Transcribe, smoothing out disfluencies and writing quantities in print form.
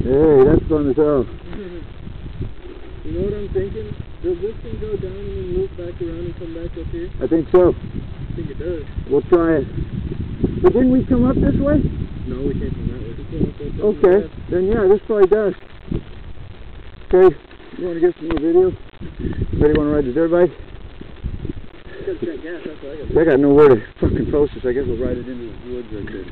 Hey, that's fun as hell. You know what I'm thinking? Does this thing go down and then loop back around and come back up here? I think so. I think it does. We'll try it. But didn't we come up this way? No, we can't come that way. We came up that way. Okay, then yeah, this probably does. Okay, you want to get some more video? Anybody want to ride the dirt bike? Gotta check gas, that's what I got. I got nowhere to fucking post this. I guess we'll ride it into the woods right there.